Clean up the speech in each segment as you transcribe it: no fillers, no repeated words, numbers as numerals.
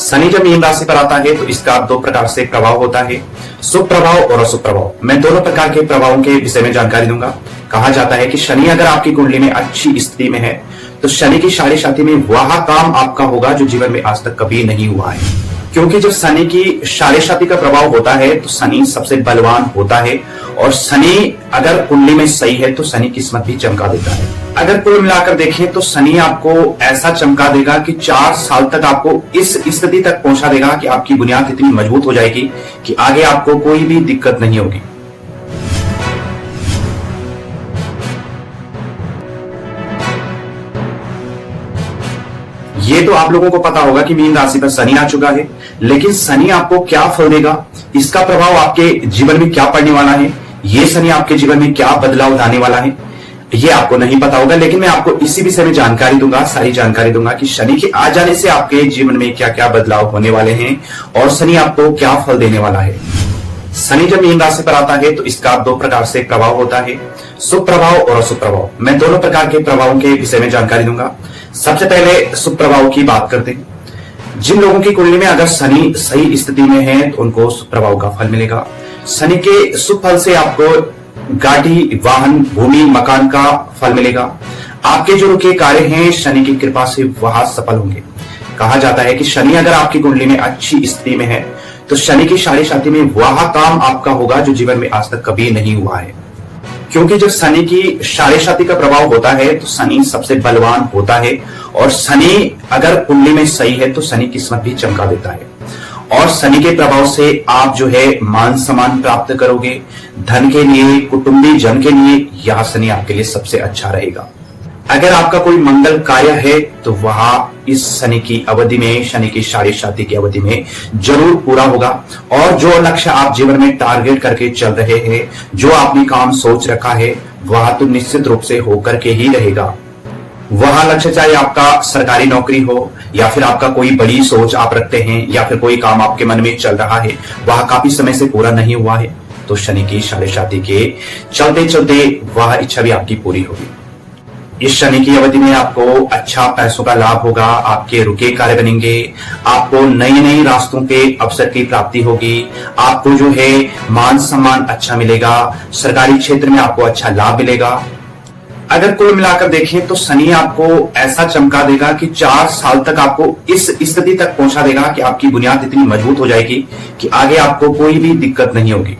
शनि जब मीन राशि पर आता है तो इसका दो प्रकार से प्रभाव होता है, शुभ प्रभाव और अशुभ प्रभाव। मैं दोनों प्रकार के प्रभावों के विषय में जानकारी दूंगा। कहा जाता है कि शनि अगर आपकी कुंडली में अच्छी स्थिति में है तो शनि की साढ़े साथी में वह काम आपका होगा जो जीवन में आज तक कभी नहीं हुआ है, क्योंकि जब शनि की साढ़े साथी का प्रभाव होता है तो शनि सबसे बलवान होता है और शनि अगर कुंडली में सही है तो शनि किस्मत भी चमका देता है। अगर कुल मिलाकर देखें तो शनि आपको ऐसा चमका देगा कि 4 साल तक आपको इस स्थिति तक पहुंचा देगा कि आपकी बुनियाद इतनी मजबूत हो जाएगी कि आगे आपको कोई भी दिक्कत नहीं होगी। ये तो आप लोगों को पता होगा कि मीन राशि पर शनि आ चुका है, लेकिन शनि आपको क्या फल देगा, इसका प्रभाव आपके जीवन में क्या पड़ने वाला है, ये शनि आपके जीवन में क्या बदलाव लाने वाला है, ये आपको नहीं पता होगा। लेकिन मैं आपको इसी विषय में जानकारी दूंगा, सारी जानकारी दूंगा कि शनि के आ जाने से आपके जीवन में क्या क्या बदलाव होने वाले हैं और शनि आपको क्या फल देने वाला है। शनि जब मीन राशि पर आता है तो इसका दो प्रकार से प्रभाव होता है, शुभ प्रभाव और अशुभ प्रभाव। मैं दोनों प्रकार के प्रभावों के विषय में जानकारी दूंगा। सबसे पहले शुभ प्रभाव की बात करते हैं। जिन लोगों की कुंडली में अगर शनि सही स्थिति में है तो उनको शुभ प्रभाव का फल मिलेगा। शनि के शुभ फल से आपको गाड़ी, वाहन, भूमि, मकान का फल मिलेगा। आपके जो रुके कार्य हैं शनि की कृपा से वह सफल होंगे। कहा जाता है कि शनि अगर आपकी कुंडली में अच्छी स्थिति में है तो शनि की साढ़े साथी में वह काम आपका होगा जो जीवन में आज तक कभी नहीं हुआ है, क्योंकि जब शनि की साढ़े साथी का प्रभाव होता है तो शनि सबसे बलवान होता है और शनि अगर कुंडली में सही है तो शनि किस्मत भी चमका देता है और शनि के प्रभाव से आप जो है मान सम्मान प्राप्त करोगे। धन के लिए, कुटुंबी जन के लिए यह शनि आपके लिए सबसे अच्छा रहेगा। अगर आपका कोई मंगल कार्य है तो वह इस शनि की अवधि में, शनि की साढ़े साथी की अवधि में जरूर पूरा होगा और जो लक्ष्य आप जीवन में टारगेट करके चल रहे हैं, जो आपने काम सोच रखा है, वह तो निश्चित रूप से होकर के ही रहेगा। वह लक्ष्य चाहे आपका सरकारी नौकरी हो या फिर आपका कोई बड़ी सोच आप रखते हैं या फिर कोई काम आपके मन में चल रहा है, वह काफी समय से पूरा नहीं हुआ है, तो शनि की साढ़े साथी के चलते चलते वह इच्छा भी आपकी पूरी होगी। इस शनि की अवधि में आपको अच्छा पैसों का लाभ होगा, आपके रुके कार्य बनेंगे, आपको नई नई रास्तों के अवसर की प्राप्ति होगी, आपको जो है मान सम्मान अच्छा मिलेगा, सरकारी क्षेत्र में आपको अच्छा लाभ मिलेगा। अगर कुल मिलाकर देखें तो शनि आपको ऐसा चमका देगा कि 4 साल तक आपको इस स्थिति तक पहुंचा देगा कि आपकी बुनियाद इतनी मजबूत हो जाएगी कि आगे आपको कोई भी दिक्कत नहीं होगी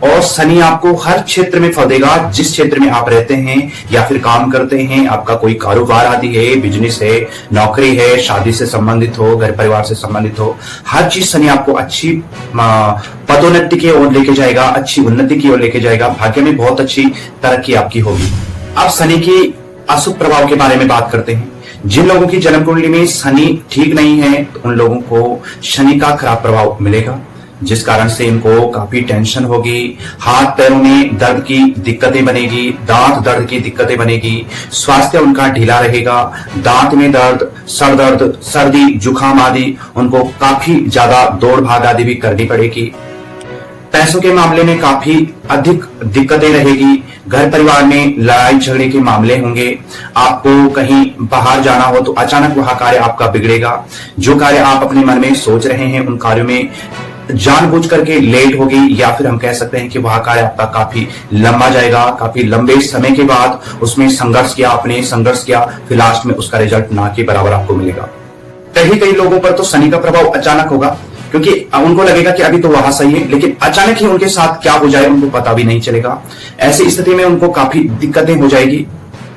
और शनि आपको हर क्षेत्र में फल देगा। जिस क्षेत्र में आप रहते हैं या फिर काम करते हैं, आपका कोई कारोबार आदि है, बिजनेस है, नौकरी है, शादी से संबंधित हो, घर परिवार से संबंधित हो, हर चीज शनि आपको अच्छी पदोन्नति की ओर लेके जाएगा, अच्छी उन्नति की ओर लेके जाएगा। भाग्य में बहुत अच्छी तरक्की आपकी होगी। अब शनि की अशुभ प्रभाव के बारे में बात करते हैं। जिन लोगों की जन्म कुंडली में शनि ठीक नहीं है तो उन लोगों को शनि का खराब प्रभाव मिलेगा, जिस कारण से इनको काफी टेंशन होगी, हाथ पैरों में दर्द की दिक्कतें बनेगी, दांत दर्द की दिक्कतें बनेगी, स्वास्थ्य उनका ढीला रहेगा, दांत में दर्द, सर दर्द, सर्दी, जुकाम आदि उनको काफी ज्यादा दौड़ भाग आदि भी करनी पड़ेगी। पैसों के मामले में काफी अधिक दिक्कतें रहेगी, घर परिवार में लड़ाई झगड़े के मामले होंगे, आपको कहीं बाहर जाना हो तो अचानक वह कार्य आपका बिगड़ेगा। जो कार्य आप अपने मन में सोच रहे हैं उन कार्यों में जानबूझ करके लेट होगी या फिर हम कह सकते हैं कि वह कार्य आपका काफी लंबा जाएगा। काफी लंबे समय के बाद उसमें संघर्ष किया, आपने संघर्ष किया, फिर लास्ट में उसका रिजल्ट ना के बराबर आपको मिलेगा। कई लोगों पर तो शनि का प्रभाव अचानक होगा, क्योंकि उनको लगेगा कि अभी तो वहां सही है, लेकिन अचानक ही उनके साथ क्या हो जाए उनको पता भी नहीं चलेगा। ऐसी स्थिति में उनको काफी दिक्कतें हो जाएगी।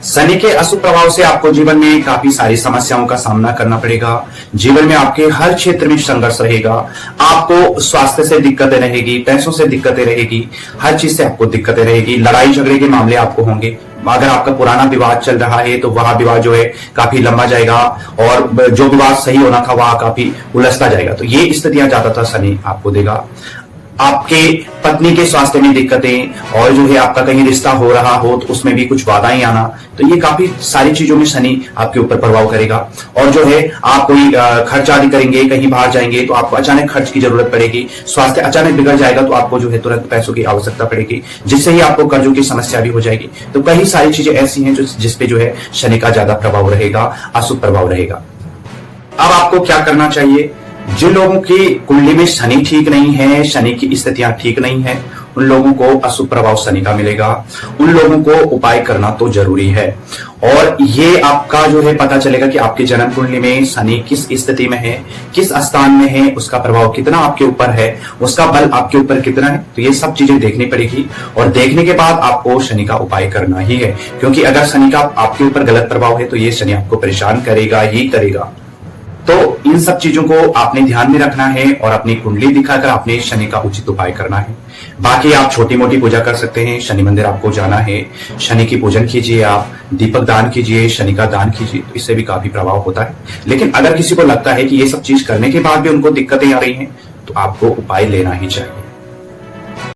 शनि के अशुभ प्रभाव से आपको जीवन में काफी सारी समस्याओं का सामना करना पड़ेगा। जीवन में आपके हर क्षेत्र में संघर्ष रहेगा, आपको स्वास्थ्य से दिक्कतें रहेगी, पैसों से दिक्कतें रहेगी, हर चीज से आपको दिक्कतें रहेगी। लड़ाई झगड़े के मामले आपको होंगे। अगर आपका पुराना विवाद चल रहा है तो वह विवाद जो है काफी लंबा जाएगा और जो विवाद सही होना था वह काफी उलझता जाएगा। तो ये स्थितियां ज्यादातर शनि आपको देगा। आपके पत्नी के स्वास्थ्य में दिक्कतें और जो है आपका कहीं रिश्ता हो रहा हो तो उसमें भी कुछ बाधाएं आना, तो ये काफी सारी चीजों में शनि आपके ऊपर प्रभाव करेगा। और जो है आप कोई खर्च आदि करेंगे, कहीं बाहर जाएंगे तो आपको अचानक खर्च की जरूरत पड़ेगी, स्वास्थ्य अचानक बिगड़ जाएगा तो आपको जो है तुरंत पैसों की आवश्यकता पड़ेगी, जिससे ही आपको कर्जों की समस्या भी हो जाएगी। तो कई सारी चीजें ऐसी हैं जिसपे जो है शनि का ज्यादा प्रभाव रहेगा, अशुभ प्रभाव रहेगा। अब आपको क्या करना चाहिए? जिन लोगों की कुंडली में शनि ठीक नहीं है, शनि की स्थितियां ठीक नहीं है, उन लोगों को अशुभ प्रभाव शनि का मिलेगा। उन लोगों को उपाय करना तो जरूरी है। और ये आपका जो है पता चलेगा कि आपकी जन्म कुंडली में शनि किस स्थिति में है, किस स्थान में है, उसका प्रभाव कितना आपके ऊपर है, उसका बल आपके ऊपर कितना है। तो ये सब चीजें देखनी पड़ेगी और देखने के बाद आपको शनि का उपाय करना ही है, क्योंकि अगर शनि का आपके ऊपर गलत प्रभाव है तो ये शनि आपको परेशान करेगा ही करेगा। तो इन सब चीजों को आपने ध्यान में रखना है और अपनी कुंडली दिखाकर आपने शनि का उचित उपाय करना है। बाकी आप छोटी मोटी पूजा कर सकते हैं, शनि मंदिर आपको जाना है, शनि की पूजन कीजिए, आप दीपक दान कीजिए, शनि का दान कीजिए, तो इससे भी काफी प्रभाव होता है। लेकिन अगर किसी को लगता है कि ये सब चीज करने के बाद भी उनको दिक्कतें आ रही हैं, तो आपको उपाय लेना ही चाहिए।